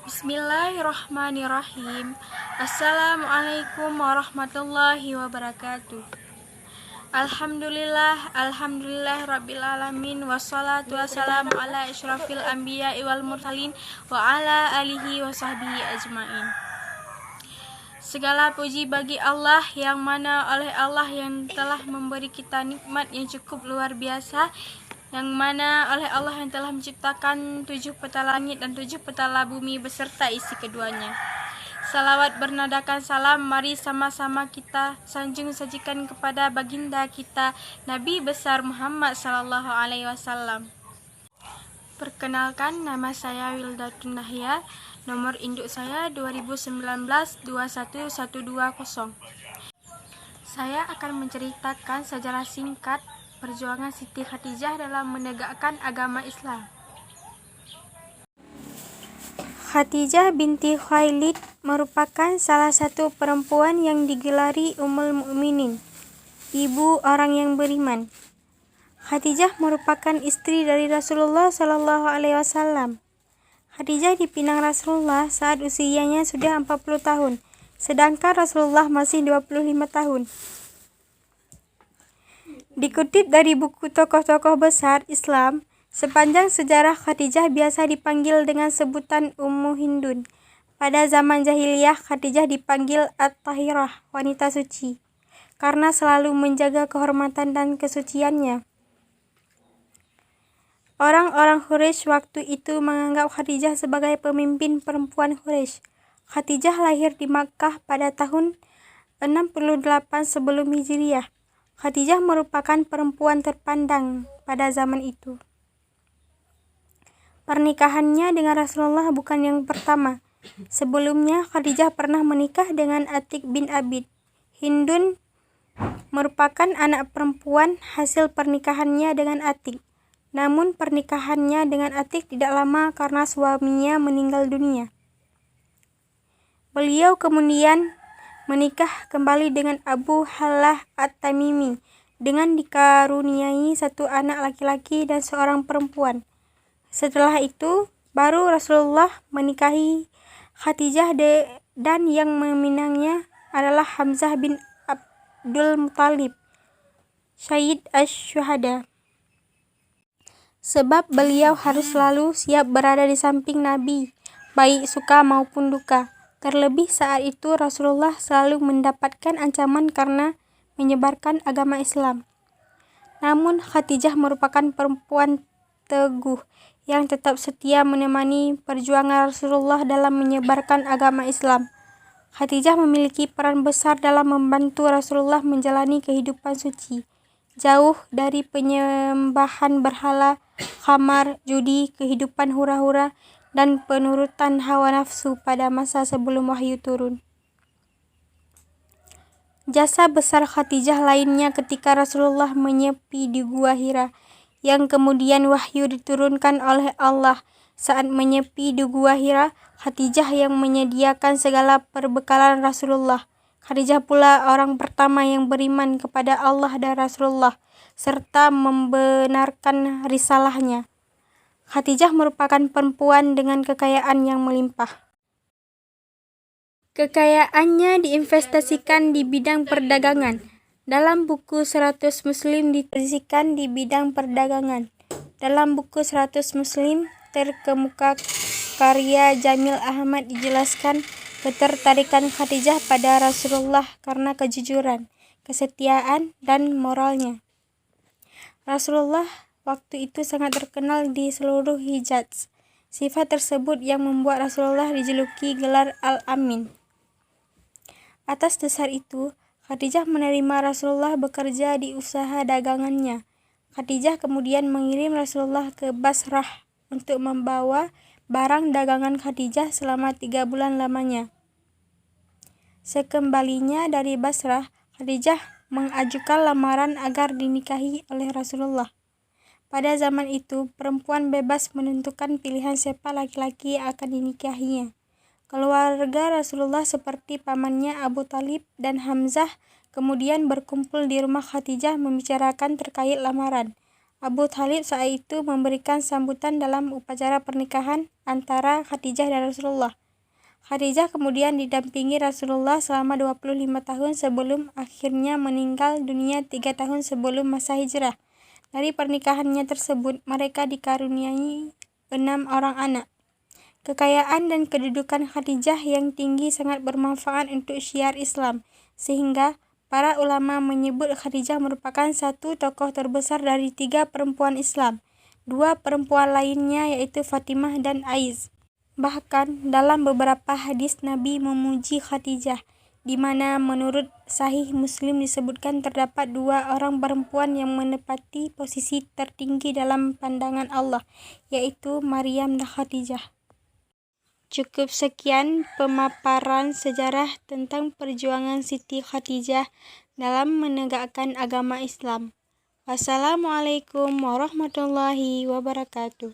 Bismillahirrahmanirrahim. Assalamualaikum warahmatullahi wabarakatuh. Alhamdulillah rabbil alamin, wassalatu wassalamu ala asyrafil anbiya wal mursalin wa ala alihi wa sahbihi ajmain. Segala puji bagi Allah, yang mana oleh Allah yang telah memberi kita nikmat yang cukup luar biasa, yang mana oleh Allah yang telah menciptakan 7 petala langit dan 7 petala bumi beserta isi keduanya. Salawat bernadakan salam, mari sama-sama kita sanjung sajikan kepada baginda kita Nabi besar Muhammad sallallahu alaihi wasallam. Perkenalkan, nama saya Wildatun Nahya, nomor induk saya 2019-21120. Saya akan menceritakan sejarah singkat perjuangan Siti Khadijah dalam menegakkan agama Islam. Khadijah binti Khuwailid merupakan salah satu perempuan yang digelari Ummul Mukminin, ibu orang yang beriman. Khadijah merupakan istri dari Rasulullah Shallallahu Alaihi Wasallam. Khadijah dipinang Rasulullah saat usianya sudah 40 tahun, sedangkan Rasulullah masih 25 tahun. Dikutip dari buku tokoh-tokoh besar Islam, sepanjang sejarah Khadijah biasa dipanggil dengan sebutan Ummu Hindun. Pada zaman jahiliyah, Khadijah dipanggil At-Tahirah, wanita suci, karena selalu menjaga kehormatan dan kesuciannya. Orang-orang Quraisy waktu itu menganggap Khadijah sebagai pemimpin perempuan Quraisy. Khadijah lahir di Makkah pada tahun 68 sebelum Hijriah. Khadijah merupakan perempuan terpandang pada zaman itu. Pernikahannya dengan Rasulullah bukan yang pertama. Sebelumnya, Khadijah pernah menikah dengan Atik bin Abid. Hindun merupakan anak perempuan hasil pernikahannya dengan Atik. Namun pernikahannya dengan Atik tidak lama karena suaminya meninggal dunia. Beliau kemudian menikah kembali dengan Abu Halah At-Tamimi dengan dikaruniai satu anak laki-laki dan seorang perempuan. Setelah itu, baru Rasulullah menikahi Khadijah dan yang meminangnya adalah Hamzah bin Abdul Muthalib, Syahid asy-Syuhada. Sebab beliau harus selalu siap berada di samping Nabi, baik suka maupun duka. Terlebih saat itu Rasulullah selalu mendapatkan ancaman karena menyebarkan agama Islam. Namun Khadijah merupakan perempuan teguh yang tetap setia menemani perjuangan Rasulullah dalam menyebarkan agama Islam. Khadijah memiliki peran besar dalam membantu Rasulullah menjalani kehidupan suci, jauh dari penyembahan berhala, khamar, judi, kehidupan hura-hura, dan penurutan hawa nafsu pada masa sebelum wahyu turun. Jasa besar Khadijah lainnya ketika Rasulullah menyepi di Gua Hira, yang kemudian wahyu diturunkan oleh Allah. Saat menyepi di Gua Hira, Khadijah yang menyediakan segala perbekalan Rasulullah. Khadijah pula orang pertama yang beriman kepada Allah dan Rasulullah, serta membenarkan risalahnya. Khadijah merupakan perempuan dengan kekayaan yang melimpah. Kekayaannya diinvestasikan di bidang perdagangan. Dalam buku 100 Muslim dituliskan di bidang perdagangan. Dalam buku 100 Muslim terkemuka karya Jamil Ahmad dijelaskan ketertarikan Khadijah pada Rasulullah karena kejujuran, kesetiaan, dan moralnya. Rasulullah waktu itu sangat terkenal di seluruh Hijaz. Sifat tersebut yang membuat Rasulullah dijuluki gelar Al-Amin. Atas dasar itu, Khadijah menerima Rasulullah bekerja di usaha dagangannya. Khadijah kemudian mengirim Rasulullah ke Basrah untuk membawa barang dagangan Khadijah selama 3 bulan lamanya. Sekembalinya dari Basrah, Khadijah mengajukan lamaran agar dinikahi oleh Rasulullah. Pada zaman itu, perempuan bebas menentukan pilihan siapa laki-laki yang akan dinikahinya. Keluarga Rasulullah seperti pamannya Abu Thalib dan Hamzah kemudian berkumpul di rumah Khadijah membicarakan terkait lamaran. Abu Thalib saat itu memberikan sambutan dalam upacara pernikahan antara Khadijah dan Rasulullah. Khadijah kemudian didampingi Rasulullah selama 25 tahun sebelum akhirnya meninggal dunia 3 tahun sebelum masa hijrah. Dari pernikahannya tersebut, mereka dikaruniai 6 orang anak. Kekayaan dan kedudukan Khadijah yang tinggi sangat bermanfaat untuk syiar Islam, sehingga para ulama menyebut Khadijah merupakan satu tokoh terbesar dari 3 perempuan Islam. 2 perempuan lainnya yaitu Fatimah dan Aiz. Bahkan dalam beberapa hadis Nabi memuji Khadijah, di mana menurut Sahih Muslim disebutkan terdapat 2 orang perempuan yang menepati posisi tertinggi dalam pandangan Allah, yaitu Maryam dan Khadijah. Cukup sekian pemaparan sejarah tentang perjuangan Siti Khadijah dalam menegakkan agama Islam. Wassalamualaikum warahmatullahi wabarakatuh.